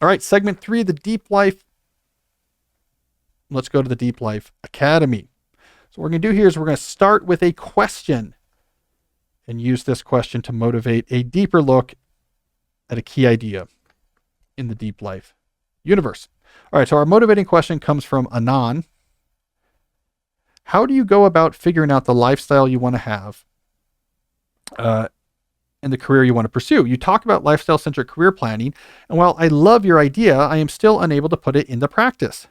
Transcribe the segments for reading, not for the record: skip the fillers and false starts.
All right, segment 3, the Deep Life. Let's go to the Deep Life Academy. So what we're going to do here is we're going to start with a question and use this question to motivate a deeper look at a key idea in the Deep Life universe. All right, so our motivating question comes from Anon. How do you go about figuring out the lifestyle you want to have and the career you want to pursue? You talk about lifestyle-centric career planning, and while I love your idea, I am still unable to put it into practice.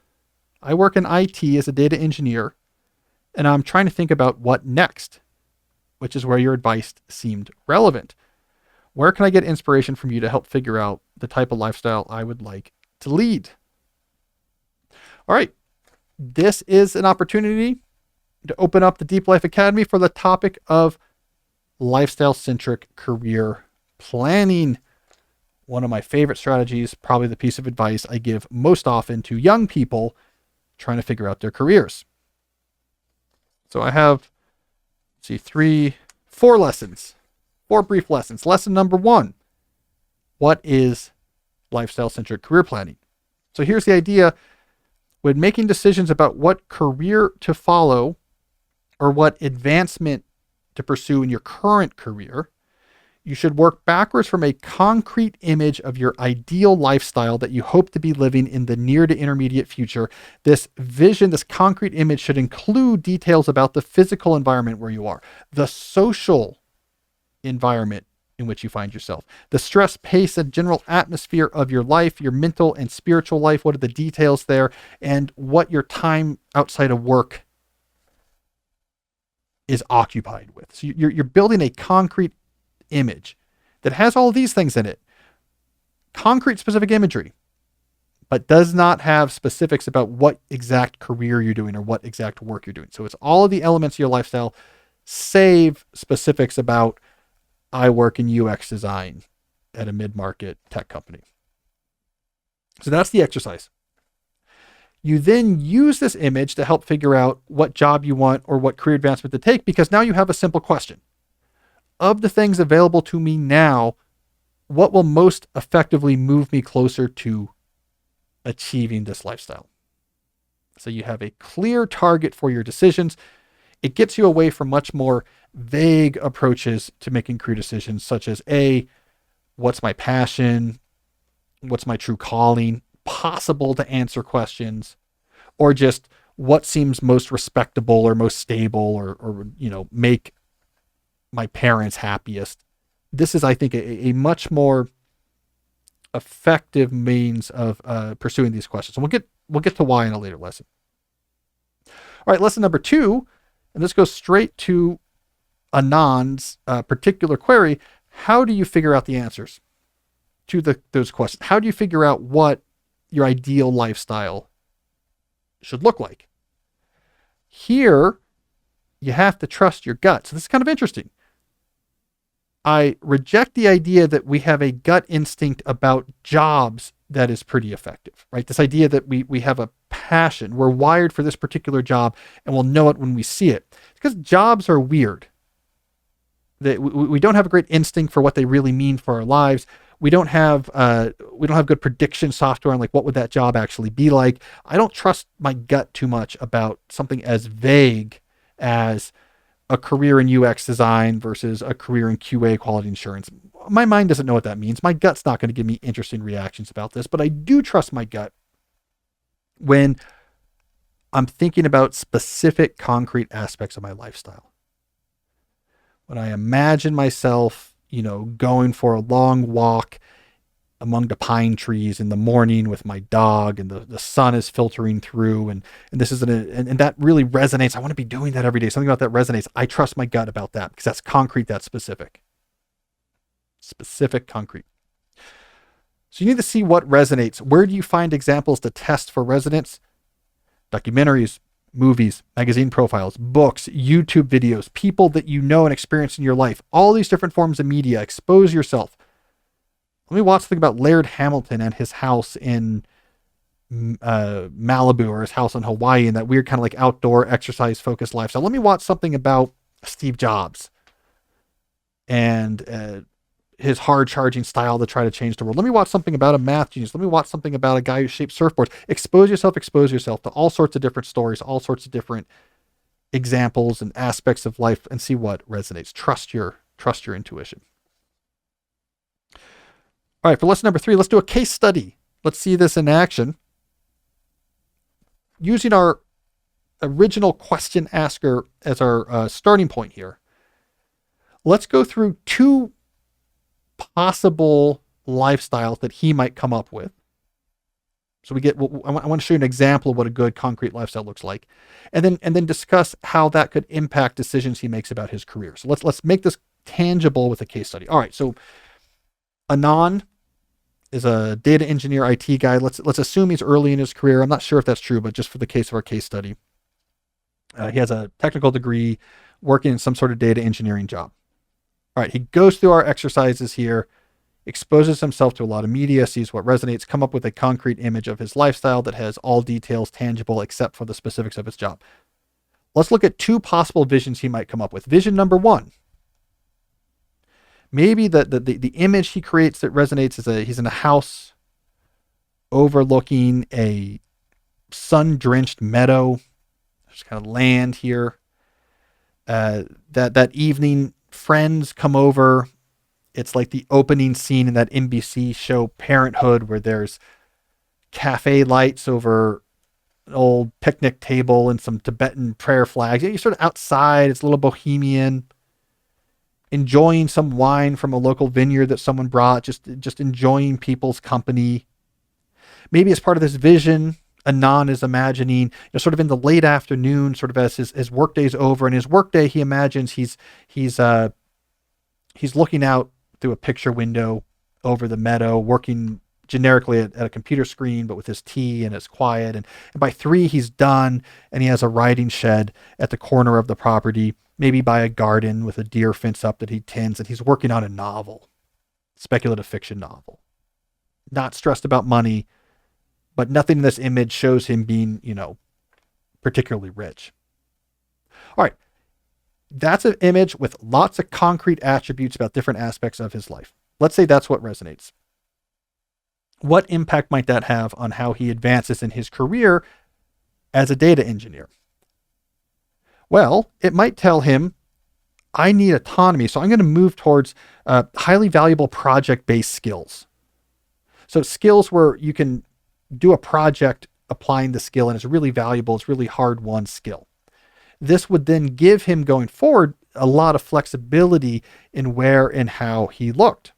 I work in IT as a data engineer, and I'm trying to think about what next, which is where your advice seemed relevant. Where can I get inspiration from you to help figure out the type of lifestyle I would like to lead? All right, this is an opportunity to open up the Deep Life Academy for the topic of lifestyle-centric career planning. One of my favorite strategies, probably the piece of advice I give most often to young people trying to figure out their careers. So I have, four lessons, 4 brief lessons. Lesson number 1, what is lifestyle-centric career planning? So here's the idea. When making decisions about what career to follow or what advancement to pursue in your current career, you should work backwards from a concrete image of your ideal lifestyle that you hope to be living in the near to intermediate future. This vision, this concrete image should include details about the physical environment where you are, the social environment in which you find yourself, the stress, pace, and general atmosphere of your life, your mental and spiritual life. What are the details there, and what your time outside of work is occupied with. So you're building a concrete image that has all of these things in it. Concrete specific imagery, but does not have specifics about what exact career you're doing or what exact work you're doing. So it's all of the elements of your lifestyle, save specifics about I work in UX design at a mid-market tech company. So that's the exercise. You then use this image to help figure out what job you want or what career advancement to take, because now you have a simple question. Of the things available to me now, what will most effectively move me closer to achieving this lifestyle? So you have a clear target for your decisions. It gets you away from much more vague approaches to making career decisions, such as what's my passion? What's my true calling? Possible to answer questions, or just what seems most respectable or most stable or make my parents happiest. This is, I think, a much more effective means of pursuing these questions. And we'll get to why in a later lesson. All right, lesson number 2, and this goes straight to Anand's particular query. How do you figure out the answers to those questions? How do you figure out what your ideal lifestyle should look like? Here, you have to trust your gut. So this is kind of interesting. I reject the idea that we have a gut instinct about jobs that is pretty effective, right? This idea that we have a passion, we're wired for this particular job, and we'll know it when we see it. It's because jobs are weird. We don't have a great instinct for what they really mean for our lives. We don't have good prediction software on like what would that job actually be like. I don't trust my gut too much about something as vague as a career in UX design versus a career in QA quality assurance. My mind doesn't know what that means. My gut's not going to give me interesting reactions about this, but I do trust my gut when I'm thinking about specific concrete aspects of my lifestyle. When I imagine myself, going for a long walk among the pine trees in the morning with my dog, and the sun is filtering through, and this is and that really resonates. I want to be doing that every day. Something about that resonates. I trust my gut about that because that's concrete, that's specific. Specific, concrete. So you need to see what resonates. Where do you find examples to test for resonance? Documentaries, movies, magazine profiles, books, YouTube videos, people that you know and experience in your life. All these different forms of media. Expose yourself. Let me watch something about Laird Hamilton and his house in Malibu, or his house in Hawaii, and that weird kind of like outdoor exercise focused lifestyle. Let me watch something about Steve Jobs and his hard charging style to try to change the world. Let me watch something about a math genius. Let me watch something about a guy who shapes surfboards. Expose yourself to all sorts of different stories, all sorts of different examples and aspects of life, and see what resonates. Trust your intuition. All right, for lesson number 3, let's do a case study. Let's see this in action. Using our original question asker as our starting point here, let's go through 2 possible lifestyles that he might come up with. So I want to show you an example of what a good concrete lifestyle looks like, and then discuss how that could impact decisions he makes about his career. So let's make this tangible with a case study. All right, so Anand is a data engineer, IT guy. Let's assume he's early in his career. I'm not sure if that's true, but just for the case of our case study, he has a technical degree, working in some sort of data engineering job. All right, he goes through our exercises here, exposes himself to a lot of media, sees what resonates, come up with a concrete image of his lifestyle that has all details tangible except for the specifics of his job. Let's look at 2 possible visions he might come up with. Vision number 1. Maybe the image he creates that resonates is he's in a house overlooking a sun-drenched meadow. There's kind of land here. That evening, friends come over. It's like the opening scene in that NBC show Parenthood, where there's cafe lights over an old picnic table and some Tibetan prayer flags. You're sort of outside. It's a little bohemian, enjoying some wine from a local vineyard that someone brought, just enjoying people's company. Maybe as part of this vision, Anand is imagining, sort of in the late afternoon, sort of as his workday's over. And his workday, he imagines he's looking out through a picture window over the meadow, working generically at a computer screen, but with his tea, and it's quiet. And by 3, he's done, and he has a riding shed at the corner of the property, maybe by a garden with a deer fence up that he tends, and he's working on a novel, speculative fiction novel. Not stressed about money, but nothing in this image shows him being, particularly rich. All right. That's an image with lots of concrete attributes about different aspects of his life. Let's say that's what resonates. What impact might that have on how he advances in his career as a data engineer? Well, it might tell him, I need autonomy, so I'm going to move towards highly valuable project-based skills. So skills where you can do a project applying the skill, and it's really valuable, it's really hard-won skill. This would then give him, going forward, a lot of flexibility in where and how he looked.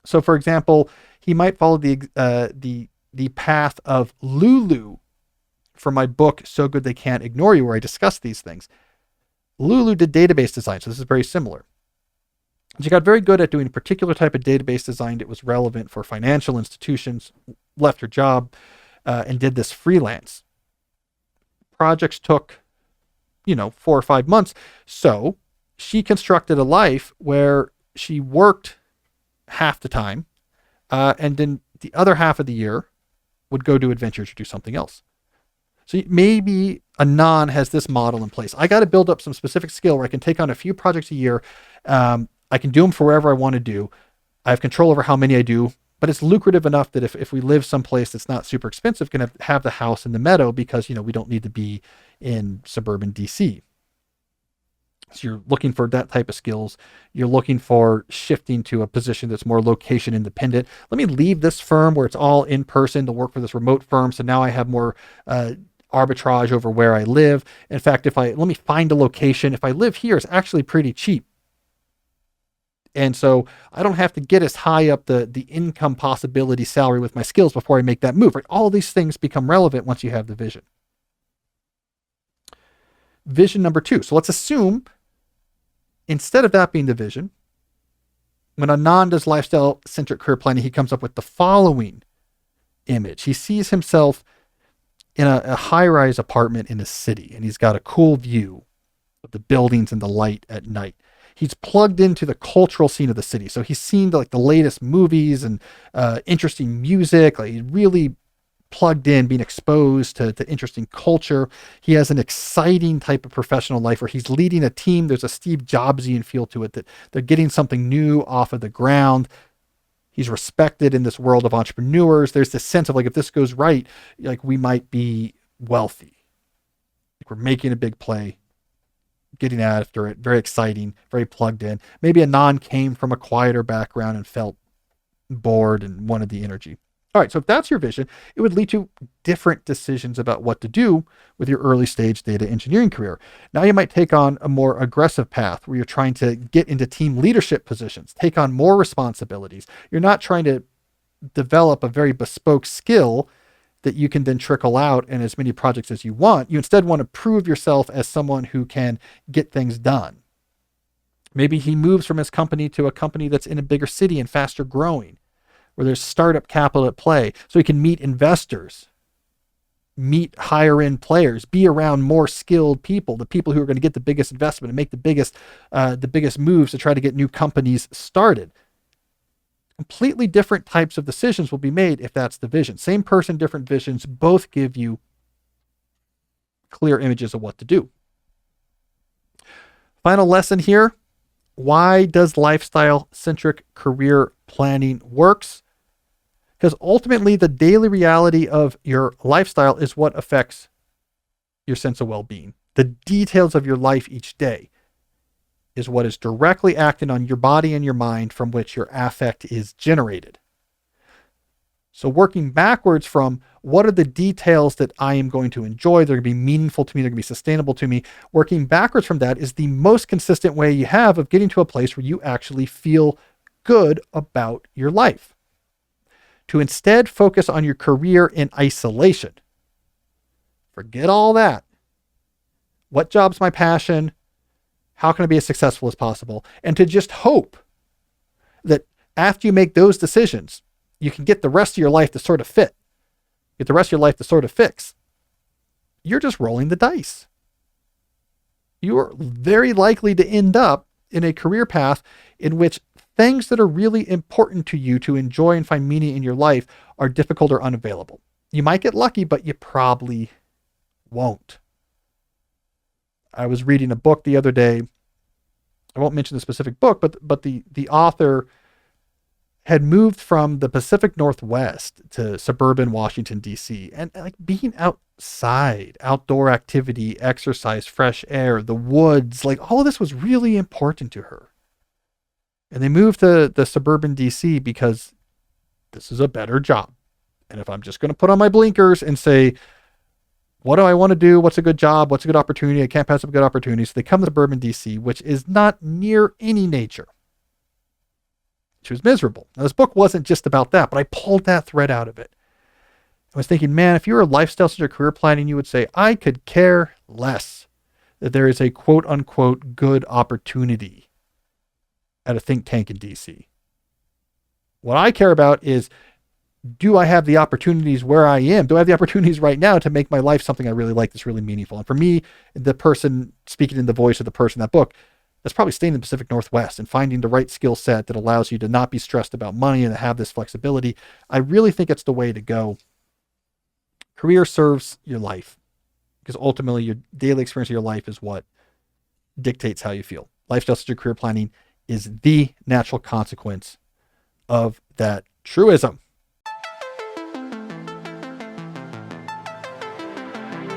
So, for example, he might follow the path of Lulu from my book, So Good They Can't Ignore You, where I discuss these things. Lulu did database design, so this is very similar. She got very good at doing a particular type of database design that was relevant for financial institutions, left her job, and did this freelance. Projects took 4 or 5 months. So she constructed a life where she worked half the time, and then the other half of the year would go do adventures or do something else. So maybe Anand has this model in place. I got to build up some specific skill where I can take on a few projects a year. I can do them for wherever I want to do. I have control over how many I do, but it's lucrative enough that if we live someplace that's not super expensive, can have the house in the meadow because, we don't need to be in suburban DC. So you're looking for that type of skills. You're looking for shifting to a position that's more location independent. Let me leave this firm where it's all in person to work for this remote firm. So now I have more arbitrage over where I live. In fact, let me find a location. If I live here, it's actually pretty cheap. And so I don't have to get as high up the income possibility salary with my skills before I make that move. Right? All these things become relevant once you have the vision. Vision number 2. So let's assume instead of that being the vision, when Anand does lifestyle-centric career planning, he comes up with the following image. He sees himself in a high-rise apartment in a city, and he's got a cool view of the buildings and the light at night. He's plugged into the cultural scene of the city. So he's seen the latest movies and interesting music. He's really plugged in, being exposed to interesting culture. He has an exciting type of professional life where he's leading a team. There's a Steve Jobsian feel to it, that they're getting something new off of the ground. He's respected in this world of entrepreneurs. There's this sense of like, if this goes right, like we might be wealthy. Like we're making a big play, getting after it. Very exciting, very plugged in. Maybe Anand came from a quieter background and felt bored and wanted the energy. All right, so if that's your vision, it would lead to different decisions about what to do with your early stage data engineering career. Now you might take on a more aggressive path where you're trying to get into team leadership positions, take on more responsibilities. You're not trying to develop a very bespoke skill that you can then trickle out in as many projects as you want. You instead want to prove yourself as someone who can get things done. Maybe he moves from his company to a company that's in a bigger city and faster growing, where there's startup capital at play, so he can meet investors, meet higher end players, be around more skilled people, the people who are going to get the biggest investment and make the biggest moves to try to get new companies started. Completely different types of decisions will be made if that's the vision. Same person, different visions, both give you clear images of what to do. Final lesson here. Why does lifestyle-centric career planning works? Because ultimately, the daily reality of your lifestyle is what affects your sense of well-being. The details of your life each day is what is directly acting on your body and your mind, from which your affect is generated. So working backwards from what are the details that I am going to enjoy, they're going to be meaningful to me, they're going to be sustainable to me. Working backwards from that is the most consistent way you have of getting to a place where you actually feel good about your life. To instead focus on your career in isolation. Forget all that. What job's my passion? How can I be as successful as possible? And to just hope that after you make those decisions, you can get the rest of your life to sort of fit. Get the rest of your life to sort of fix. You're just rolling the dice. You are very likely to end up in a career path in which things that are really important to you to enjoy and find meaning in your life are difficult or unavailable. You might get lucky, but you probably won't. I was reading a book the other day. I won't mention the specific book, but the author had moved from the Pacific Northwest to suburban Washington, D.C. And like being outside, outdoor activity, exercise, fresh air, the woods, like all of this was really important to her. And they moved to the suburban D.C. because this is a better job. And if I'm just going to put on my blinkers and say, what do I want to do? What's a good job? What's a good opportunity? I can't pass up a good opportunity. So they come to suburban DC, which is not near any nature. She was miserable. Now, this book wasn't just about that, but I pulled that thread out of it. I was thinking, man, if you were a lifestyle-centric career planning, you would say, I could care less that there is a quote unquote good opportunity at a think tank in DC. What I care about is, do I have the opportunities where I am? Do I have the opportunities right now to make my life something I really like, that's really meaningful? And for me, the person speaking in the voice of the person in that book, that's probably staying in the Pacific Northwest and finding the right skill set that allows you to not be stressed about money and to have this flexibility. I really think it's the way to go. Career serves your life, because ultimately your daily experience of your life is what dictates how you feel. Lifestyle-centric career planning is the natural consequence of that truism.